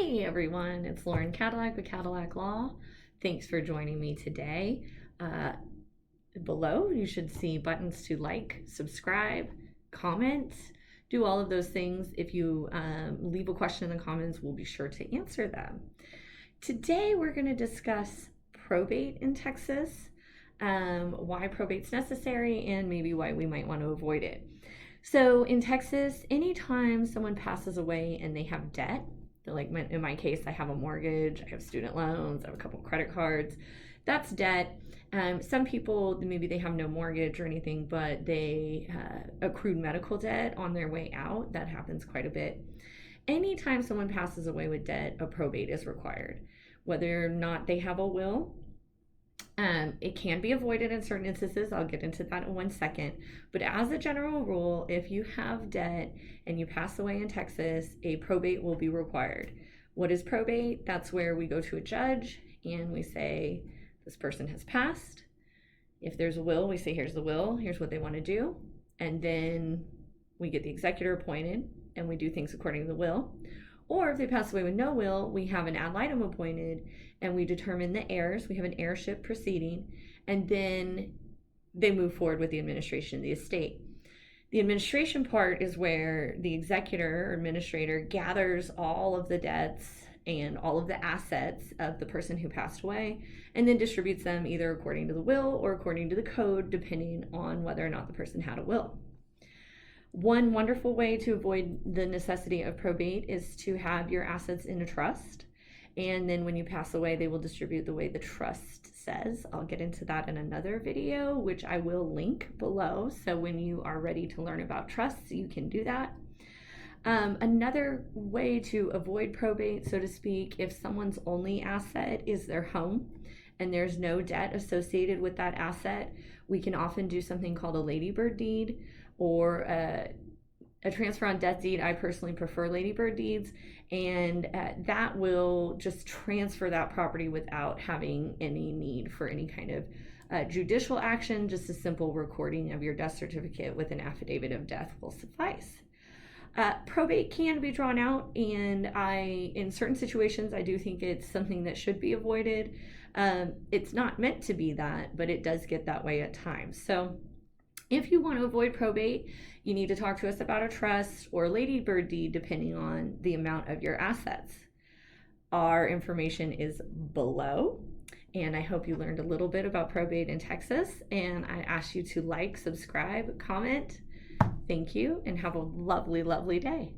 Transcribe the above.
Hey everyone, it's Lauren Cadillac with Cadillac Law. Thanks for joining me today. Below, you should see buttons to like, subscribe, comment, do all of those things. If you leave a question in the comments, we'll be sure to answer them. Today, we're going to discuss probate in Texas, why probate's necessary, and maybe why we might want to avoid it. So in Texas, anytime someone passes away and they have debt, like in my case, I have a mortgage, I have student loans, I have a couple credit cards, that's debt. Some people, maybe they have no mortgage or anything, but they accrued medical debt on their way out. That happens quite a bit. Anytime someone passes away with debt, a probate is required. Whether or not they have a will, it can be avoided in certain instances. I'll get into that in 1 second. But as a general rule, if you have debt and you pass away in Texas, a probate will be required. What is probate? That's where we go to a judge and we say, this person has passed. If there's a will, we say, here's the will, here's what they want to do. And then we get the executor appointed and we do things according to the will. Or if they pass away with no will, we have an ad litem appointed and we determine the heirs. We have an heirship proceeding, and then they move forward with the administration of the estate. The administration part is where the executor or administrator gathers all of the debts and all of the assets of the person who passed away and then distributes them either according to the will or according to the code, depending on whether or not the person had a will. One wonderful way to avoid the necessity of probate is to have your assets in a trust. And then when you pass away, they will distribute the way the trust says. I'll get into that in another video, which I will link below. So when you are ready to learn about trusts, you can do that. Another way to avoid probate, so to speak, if someone's only asset is their home and there's no debt associated with that asset, we can often do something called a ladybird deed or a transfer on death deed. I personally prefer ladybird deeds, and that will just transfer that property without having any need for any kind of judicial action. Just a simple recording of your death certificate with an affidavit of death will suffice. Probate can be drawn out, and in certain situations, I do think it's something that should be avoided. It's not meant to be that, but it does get that way at times. So if you want to avoid probate, you need to talk to us about a trust or a ladybird deed, depending on the amount of your assets. Our information is below, and I hope you learned a little bit about probate in Texas, and I ask you to like, subscribe, comment. Thank you, and have a lovely, lovely day.